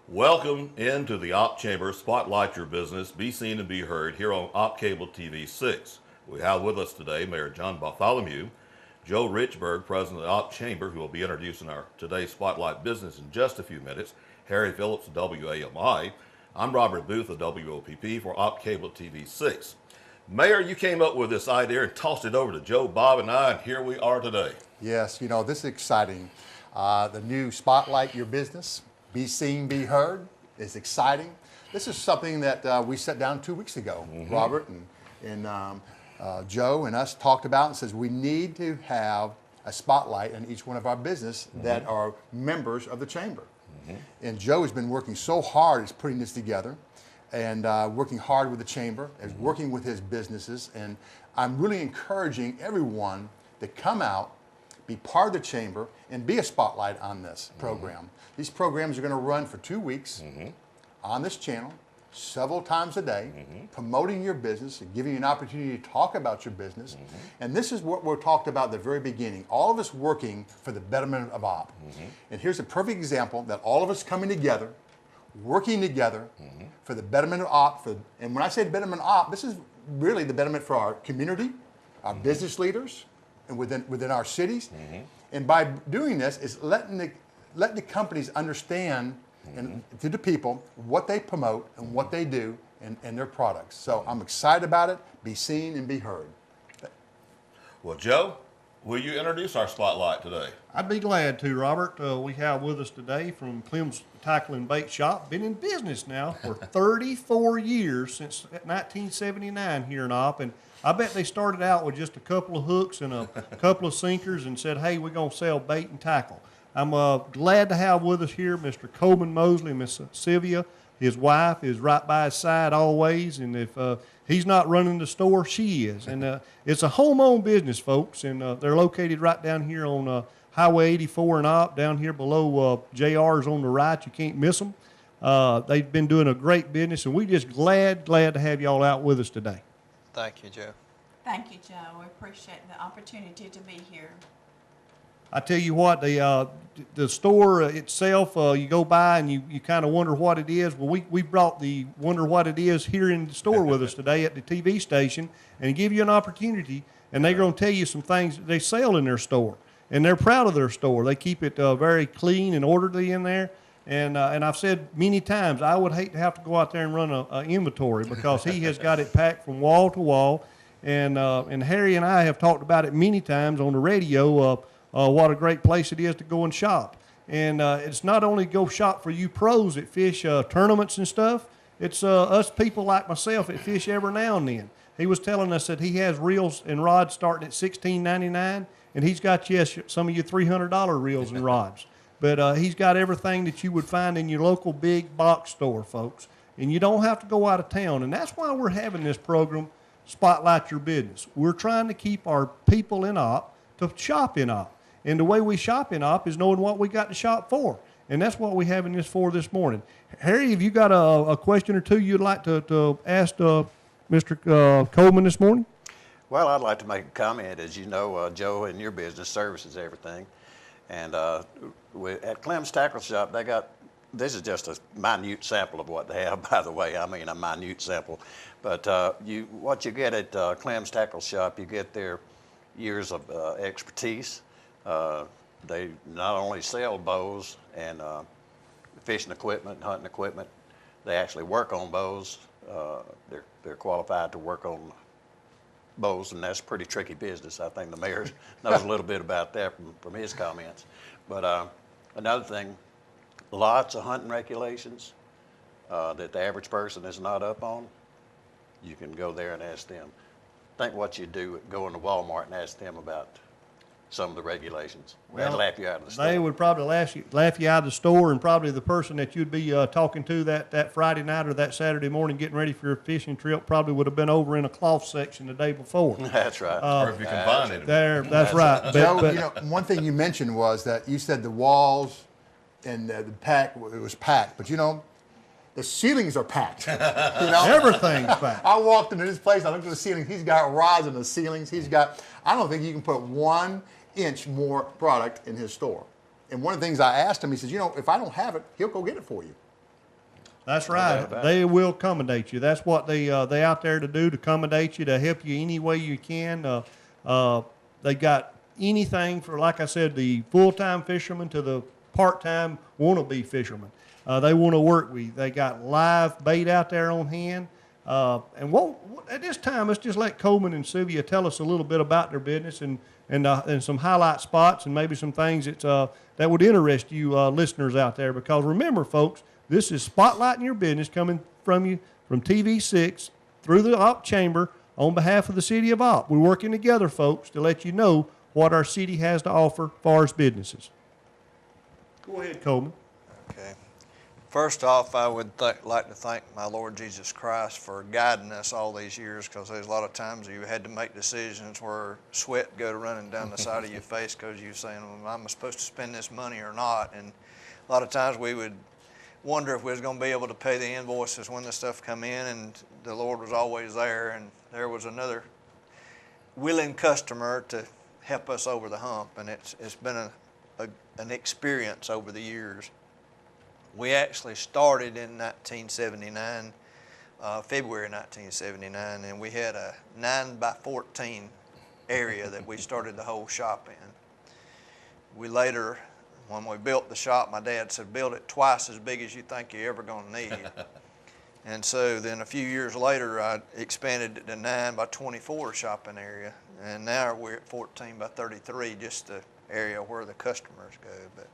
Welcome into the Op Chamber. Spotlight your business. Be seen and be heard here on Op Cable TV 6. We have with us today Mayor John Bartholomew, Joe Richburg, President of the Op Chamber, who will be introducing our today's Spotlight business in just a few minutes, Harry Phillips of WAMI. I'm Robert Booth of WOPP for Op Cable TV 6. Mayor, you came up with this idea and tossed it over to Joe, Bob, and I, and here we are today. Yes, you know, this is exciting. The new Spotlight Your Business, Be Seen, Be Heard is exciting. This is something that we sat down 2 weeks ago. Robert and Joe and us talked about and says we need to have a spotlight in each one of our business that are members of the chamber. And Joe has been working so hard at putting this together and working hard with the chamber and working with his businesses. And I'm really encouraging everyone to come out, be part of the chamber, and be a spotlight on this program. These programs are going to run for 2 weeks on this channel, several times a day, promoting your business and giving you an opportunity to talk about your business. And this is what we talked about at the very beginning, all of us working for the betterment of OP. And here's a perfect example that all of us coming together, working together for the betterment of OP. And when I say betterment of OP, this is really the betterment for our community, our business leaders, and within our cities. And by doing this, is letting the companies understand and to the people what they promote and what they do and their products. So I'm excited about it. Be seen and be heard. Well, Joe, will you introduce our spotlight today? I'd be glad to, Robert. We have with us today from Clems Tackle and Bait Shop. Been in business now for 34 years, since 1979 here in Op. And I bet they started out with just a couple of hooks and a couple of sinkers and said, hey, we're going to sell bait and tackle. I'm glad to have with us here Mr. Coleman Mosley, Miss Sylvia. His wife is right by his side always, and if he's not running the store, she is. And it's a home-owned business, folks, and they're located right down here on Highway 84 and Op, down here below JR's on the right. You can't miss them. They've been doing a great business, and we're just glad to have y'all out with us today. Thank you, Joe. Thank you, Joe. We appreciate the opportunity to be here. I tell you what, the store itself, you go by and you kind of wonder what it is. Well, we brought the wonder what it is here in the store with us today at the TV station and give you an opportunity, and they're going to tell you some things that they sell in their store. And they're proud of their store. They keep it very clean and orderly in there. And I've said many times, I would hate to have to go out there and run an inventory because he has got it packed from wall to wall. And Harry and I have talked about it many times on the radio, what a great place it is to go and shop. And it's not only go shop for you pros that fish tournaments and stuff. It's us people like myself that fish every now and then. He was telling us that he has reels and rods starting at $16.99, and he's got, yes, some of your $300 reels and rods. But he's got everything that you would find in your local big box store, folks. And you don't have to go out of town. And that's why we're having this program, Spotlight Your Business. We're trying to keep our people in Op to shop in Op. And the way we shop in Op is knowing what we got to shop for. And that's what we're having this for this morning. Harry, have you got a question or two you'd like to ask Mr. Coleman this morning? Well, I'd like to make a comment. As you know, Joe, in your business services everything. And at Clems Tackle Shop, this is just a minute sample of what they have, by the way. I mean, a minute sample. But what you get at Clems Tackle Shop, you get their years of expertise. They not only sell bows and fishing equipment, hunting equipment, they actually work on bows. They're qualified to work on bows, and that's a pretty tricky business. I think the mayor knows a little bit about that from his comments. But another thing, lots of hunting regulations that the average person is not up on. You can go there and ask them. Think what you do, go into Walmart and ask them about some of the regulations. They'd laugh you out of the store. They would probably laugh you out of the store, and probably the person that you'd be talking to that Friday night or that Saturday morning getting ready for your fishing trip probably would have been over in a cloth section the day before. That's right. Or if you can find it. That's right. Joe, you know, one thing you mentioned was that you said the walls and the pack, it was packed, but you know, the ceilings are packed. You know? Everything's packed. I walked into this place, I looked at the ceiling, he's got rods in the ceilings, I don't think you can put 1 inch more product in his store. And one of the things I asked him, he says, you know, if I don't have it, he'll go get it for you. That's No right. doubt about They will accommodate you. That's what they out there to do, to accommodate you, to help you any way you can. They got anything for, like I said, the full-time fishermen to the part-time wannabe fishermen. They want to work with you. They got live bait out there on hand. At this time, let's just let Coleman and Sylvia tell us a little bit about their business and some highlight spots and maybe some things that would interest you listeners out there. Because remember, folks, this is Spotlighting Your Business coming from you from TV6 through the Op Chamber on behalf of the City of Op. We're working together, folks, to let you know what our city has to offer as far as businesses. Go ahead, Coleman. Okay. First off, I would like to thank my Lord Jesus Christ for guiding us all these years, because there's a lot of times you had to make decisions where sweat go running down the side of your face because you're saying, well, am I supposed to spend this money or not? And a lot of times we would wonder if we was going to be able to pay the invoices when the stuff come in, and the Lord was always there, and there was another willing customer to help us over the hump, and it's been an experience over the years. We actually started in 1979, February 1979, and we had a 9x14 area that we started the whole shop in. We later, when we built the shop, my dad said, build it twice as big as you think you're ever going to need. And so then a few years later, I expanded it to 9x24 shopping area, and now we're at 14x33, just the area where the customers go. But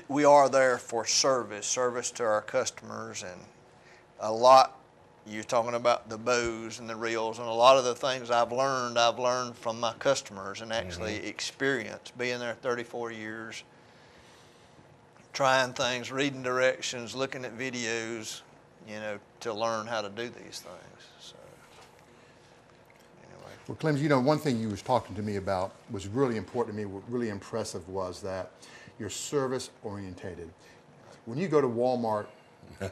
we are there for service to our customers, and a lot. You're talking about the bows and the reels, and a lot of the things I've learned from my customers and actually experienced being there 34 years, trying things, reading directions, looking at videos, to learn how to do these things. So, anyway. Well, Clems, one thing you was talking to me about was really important to me, what really impressive was that you're service orientated. When you go to Walmart,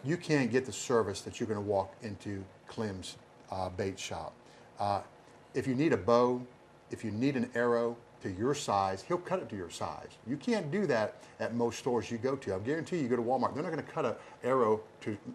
you can't get the service that you're going to walk into Clem's bait shop. If you need a bow, if you need an arrow to your size, he'll cut it to your size. You can't do that at most stores you go to. I guarantee you go to Walmart, they're not going to cut an arrow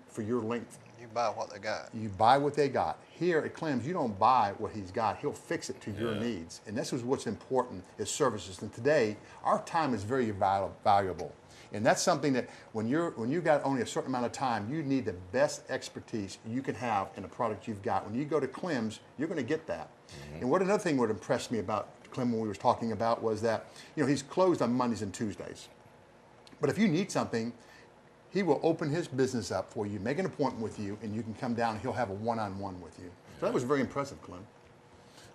for your length. You buy what they got. You buy what they got. Here at Clem's, you don't buy what he's got. He'll fix it to your needs. And this is what's important is services. And today, our time is very valuable. And that's something that when you got only a certain amount of time, you need the best expertise you can have in the product you've got. When you go to Clem's, you're going to get that. And what another thing would impress me about Clem when we were talking about was that, he's closed on Mondays and Tuesdays. But if you need something, he will open his business up for you, make an appointment with you, and you can come down and he'll have a one-on-one with you. So that was very impressive, Clem,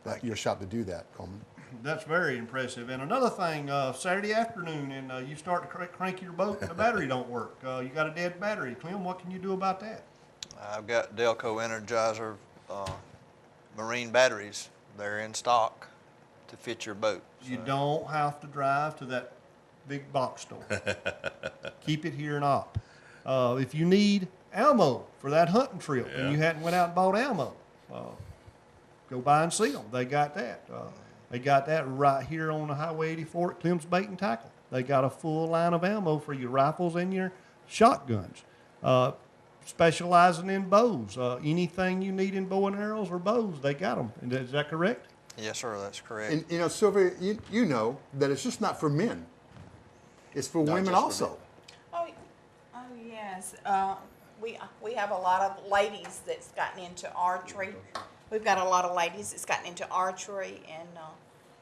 that your shop to do that, Coleman. That's very impressive. And another thing, Saturday afternoon, and you start to crank your boat, and the battery don't work. You got a dead battery. Clem, what can you do about that? I've got Delco Energizer marine batteries. They're in stock to fit your boat. You don't have to drive to that big box store. Keep it here in Op. If you need ammo for that hunting trip and you hadn't went out and bought ammo, go by and see them. They got that. They got that right here on the Highway 84 at Clem's Bait and Tackle. They got a full line of ammo for your rifles and your shotguns. Specializing in bows. Anything you need in bow and arrows or bows, they got them. Is that correct? Yes, sir, that's correct. And Sylvia, you know that it's just not for men. It's for women also. Oh, yes. We have a lot of ladies that's gotten into archery. We've got a lot of ladies that's gotten into archery, and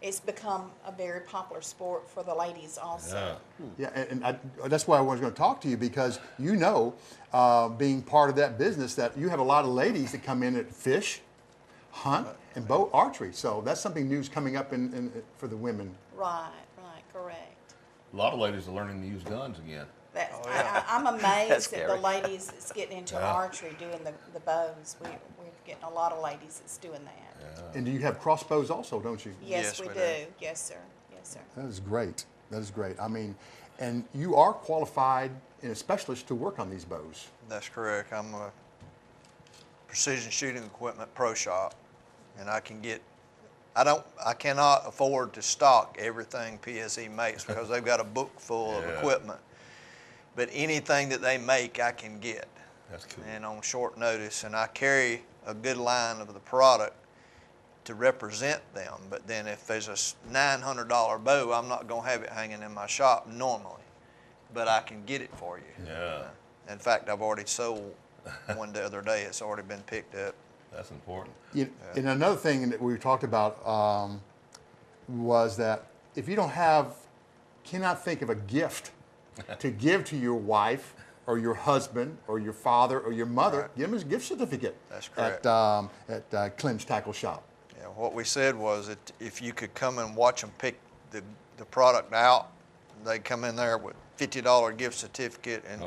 it's become a very popular sport for the ladies also. Yeah, and that's why I was going to talk to you, because being part of that business, that you have a lot of ladies that come in at fish, hunt, and bow archery. So that's something new's coming up for the women. Right, correct. A lot of ladies are learning to use guns again. I'm amazed at the scary. ladies that's getting into archery, doing the bows. We're getting a lot of ladies that's doing that. And do you have crossbows also, don't you? Yes, we we do. do. Yes, sir. Yes, sir. That is great. That is great. I mean, and you are qualified and a specialist to work on these bows. That's correct. I'm a precision shooting equipment pro shop, and I cannot afford to stock everything PSE makes because they've got a book full of equipment. but anything that they make, I can get. That's cool. And on short notice, and I carry a good line of the product to represent them. But then if there's a $900 bow, I'm not going to have it hanging in my shop normally, but I can get it for you. Yeah. In fact, I've already sold one the other day. It's already been picked up. That's important. And another thing that we talked about was that if you cannot think of a gift to give to your wife or your husband or your father or your mother, Right. give them a gift certificate. That's correct. At Clems Tackle Shop. Yeah, what we said was that if you could come and watch them pick the product out, they come in there with $50 gift certificate, and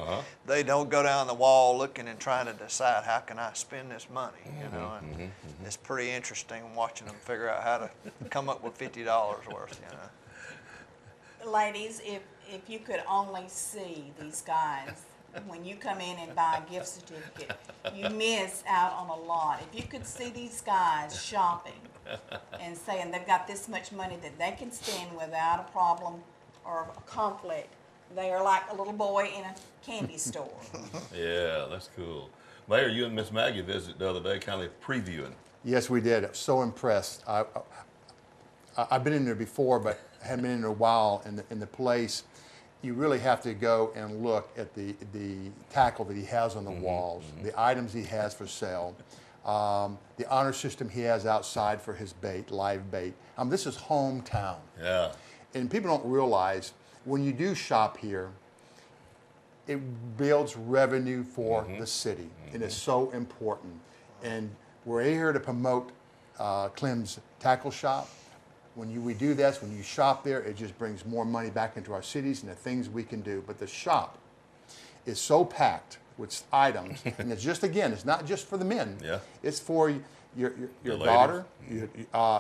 they don't go down the wall looking and trying to decide how can I spend this money, you know. And it's pretty interesting watching them figure out how to come up with $50 worth, you know. Ladies, if you could only see these guys when you come in and buy a gift certificate, you miss out on a lot. If you could see these guys shopping and saying they've got this much money that they can spend without a problem or a conflict, they are like a little boy in a candy store. Yeah, that's cool. Mayor, you and Miss Maggie visited the other day, kind of previewing. Yes, we did. I was so impressed. I've been in there before, but hadn't been in there a while. In the place, you really have to go and look at the tackle that he has on the walls, the items he has for sale, the honor system he has outside for his bait, live bait. This is hometown. Yeah. And people don't realize when you do shop here, it builds revenue for the city, and it's so important. And we're here to promote Clem's Tackle Shop. When we do this, when you shop there, it just brings more money back into our cities and the things we can do. But the shop is so packed with items, and it's just, again, it's not just for the men. Yeah. It's for your ladies. daughter,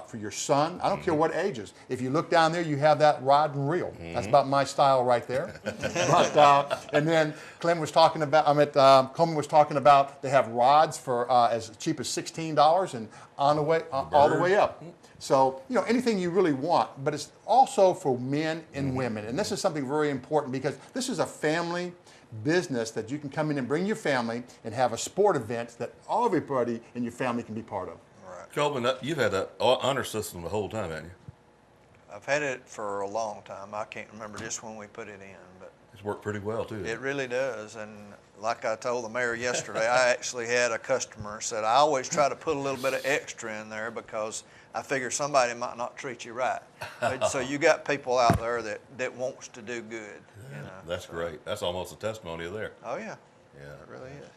for your son. I don't care what ages. If you look down there, you have that rod and reel. That's about my style right there. But, and then Coleman was talking about they have rods for as cheap as $16 and on the way all the way up. So, you know, anything you really want, but it's also for men and women. And this is something very important because this is a family business that you can come in and bring your family and have a sport event that everybody in your family can be part of. Right. Coleman, you've had that honor system the whole time, haven't you? I've had it for a long time. I can't remember just when we put it in, but It's worked pretty well, too. it really does. And like I told the mayor yesterday, I actually had a customer said, I always try to put a little bit of extra in there because I figure somebody might not treat you right. But, so you got people out there that wants to do good. You know, That's great. That's almost a testimony there. Oh, yeah. Yeah. It really is.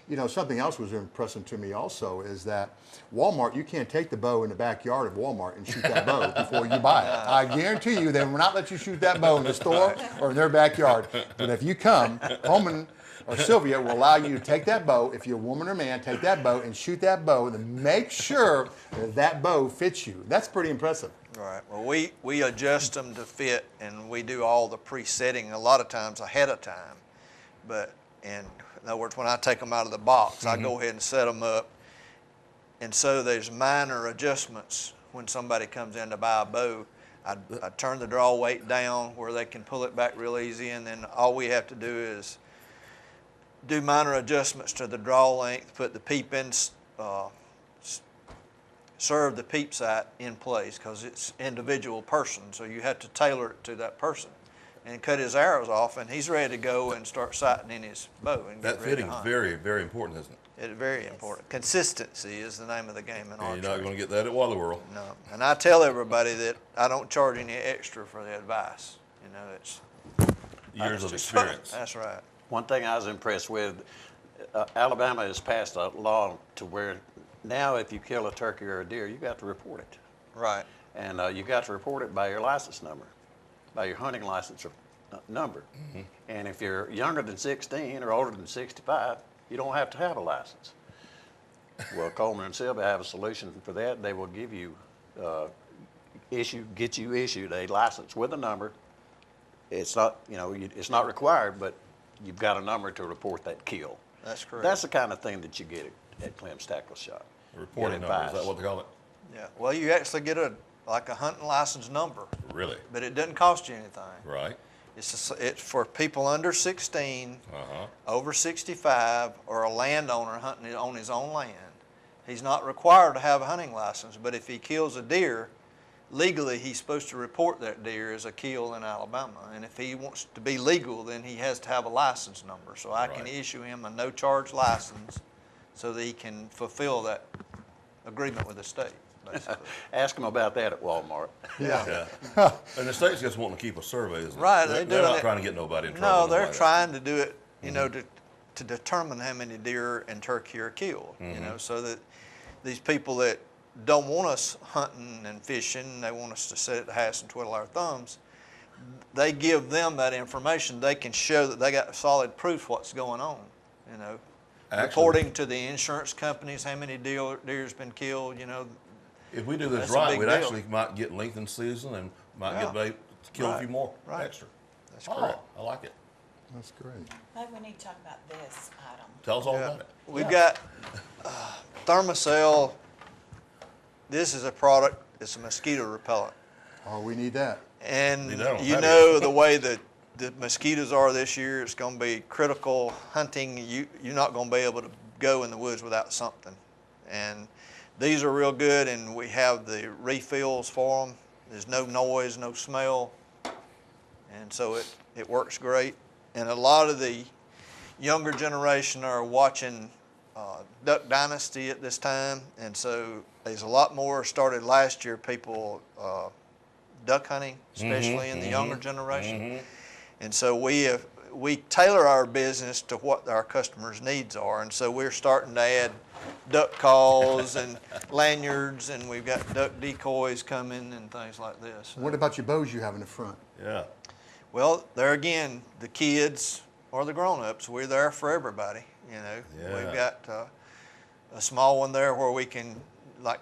You know, something else was impressive to me also is that Walmart, you can't take the bow in the backyard of Walmart and shoot that bow before you buy it. I guarantee you they will not let you shoot that bow in the store or in their backyard. But if you come, Holman or Sylvia will allow you to take that bow, if you're a woman or man, take that bow and shoot that bow and make sure that that bow fits you. That's pretty impressive. Right. Well, we adjust them to fit, and we do all the pre-setting a lot of times ahead of time. But in other words, when I take them out of the box, I go ahead and set them up. And so there's minor adjustments when somebody comes in to buy a bow. I turn the draw weight down where they can pull it back real easy, and then all we have to do is do minor adjustments to the draw length, put the peep in, serve the peep sight in place because it's individual person, so you have to tailor it to that person. And cut his arrows off, and he's ready to go and start sighting in his bow and That get ready fitting to is hunt. very, very important, isn't it? It's very important. Consistency is the name of the game in And archery. you're not going to get that at Wally World. No, and I tell everybody that I don't charge any extra for the advice. You know, it's Years of just- experience. That's right. One thing I was impressed with, Alabama has passed a law to where now if you kill a turkey or a deer, you got to report it. Right. And you got to report it by your license number, by your hunting license number. And if you're younger than 16 or older than 65, you don't have to have a license. Well, Coleman and Sylvia have a solution for that. They will give you, get you issued a license with a number. It's not, you know, it's not required, but you've got a number to report that kill. That's correct. That's the kind of thing that you get at Clem's Tackle Shop. A reporting Get number, is advice. that what they call it? Yeah. Well, you actually get like a hunting license number, Really? but it doesn't cost you anything. Right. It's for people under 16, Uh-huh. over 65, or a landowner hunting it on his own land. He's not required to have a hunting license, but if he kills a deer, legally he's supposed to report that deer as a kill in Alabama. And if he wants to be legal, then he has to have a license number. So I can Right. issue him a no-charge license so that he can fulfill that agreement with the state, basically. Ask them about that at Walmart. Yeah. Yeah. And the state's just wanting to keep a survey, isn't it? Right, They're doing not it. trying to get nobody in No, trouble. they're like trying to do it, you know, to determine how many deer and turkey are killed, you know, so that these people that don't want us hunting and fishing, they want us to sit at the house and twiddle our thumbs, they give them that information. They can show that they got solid proof what's going on, you know. Actually- Reporting to the insurance companies how many deer's been killed, you know. If we do this That's a right, big we'd deal. actually might get lengthened season and might Yeah. get maybe kill a Right. few more Right. extra. That's Oh, correct. I like it. That's great. Maybe we need to talk about this item. Tell us all Yeah. about it. We've got Thermacell. This is a product, it's a mosquito repellent. Oh, we need that. And You don't you have know the way that the mosquitoes are this year, it's going to be critical hunting. You're not going to be able to go in the woods without something. And these are real good, and we have the refills for them. There's no noise, no smell, and so it works great. And a lot of the younger generation are watching Duck Dynasty at this time, and so there's a lot more started last year, people duck hunting, especially in the younger generation. And so we tailor our business to what our customers' needs are, and so we're starting to add duck calls and lanyards, and we've got duck decoys coming and things like this. What about your bows you have in the front? Yeah. Well, there again, the kids or the grown-ups, we're there for everybody, you know. Yeah. We've got a small one there where we can, like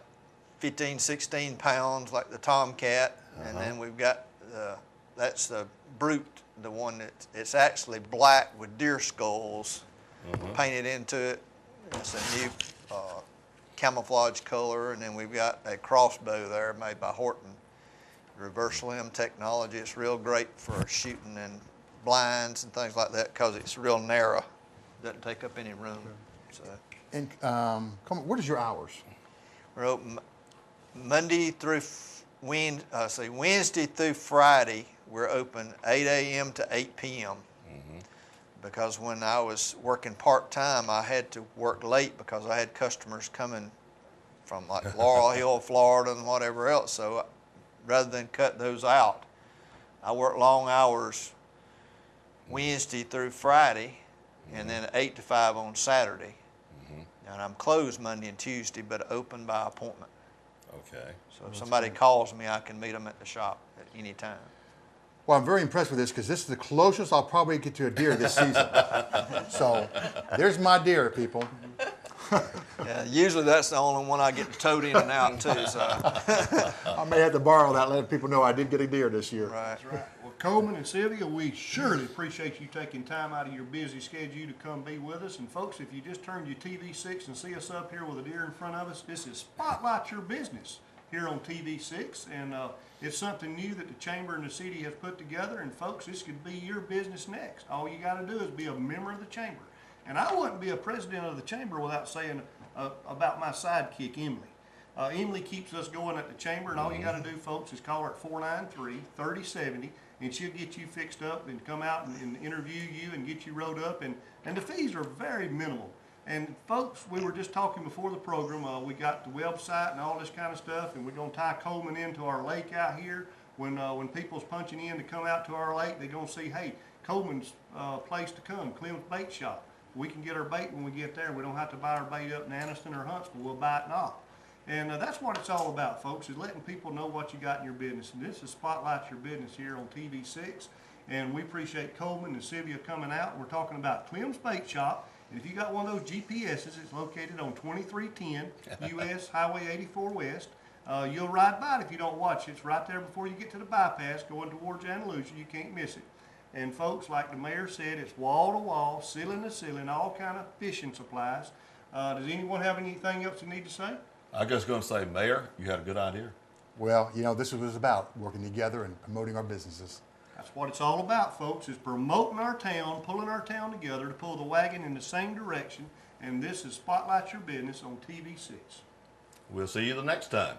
15, 16 pounds, like the Tomcat, and then we've got, that's the Brute, the one that, it's actually black with deer skulls painted into it. It's a new camouflage color, and then we've got a crossbow there made by Horton. Reverse limb technology. It's real great for shooting and blinds and things like that because it's real narrow. Doesn't take up any room. So And what is your hours? we're open Monday through Wednesday through Friday. We're open 8 a.m. to 8 p.m. Because when I was working part-time, I had to work late because I had customers coming from like Laurel Hill, Florida, and whatever else. So rather than cut those out, I work long hours Wednesday through Friday, and then 8 to 5 on Saturday. And I'm closed Monday and Tuesday, but open by appointment. Okay. So if somebody calls me, I can meet them at the shop at any time. Well, I'm very impressed with this because this is the closest I'll probably get to a deer this season. So there's my deer, people. Yeah, usually that's the only one I get towed in and out too. So, I may have to borrow that, let people know I did get a deer this year. right. That's right. Well, Coleman and Sylvia, we surely appreciate you taking time out of your busy schedule to come be with us. And folks, if you just turned your TV6 and see us up here with a deer in front of us, this is Spotlight Your Business here on TV6. And it's something new that the Chamber and the city has put together. And folks, this could be your business next. All you got to do is be a member of the Chamber. And I wouldn't be a president of the Chamber without saying about my sidekick, Emily. Emily keeps us going at the Chamber, and all you got to do, folks, is call her at 493-3070, and she'll get you fixed up and come out and interview you and get you wrote up. And the fees are very minimal. And folks, we were just talking before the program, we got the website and all this kind of stuff, and we're going to tie Coleman into our lake out here. When people's punching in to come out to our lake, they're going to see, hey, Coleman's place to come, Clems Bait Shop. We can get our bait when we get there. We don't have to buy our bait up in Anniston or Huntsville. We'll buy it and all. And that's what it's all about, folks, is letting people know what you got in your business. And this is Spotlight Your Business here on TV6. And we appreciate Coleman and Sylvia coming out. We're talking about Clems Bait Shop. And if you got one of those GPSs, it's located on 2310 US Highway 84 West. You'll ride by it if you don't watch it. It's right there before you get to the bypass going towards Andalusia. You can't miss it. And folks, like the mayor said, it's wall to wall, ceiling to ceiling, all kind of fishing supplies. Does anyone have anything else you need to say? I was going to say, Mayor, you had a good idea. Well, you know, this is what it's about, working together and promoting our businesses. That's what it's all about, folks, is promoting our town, pulling our town together to pull the wagon in the same direction. And this is Spotlight Your Business on TV6. We'll see you the next time.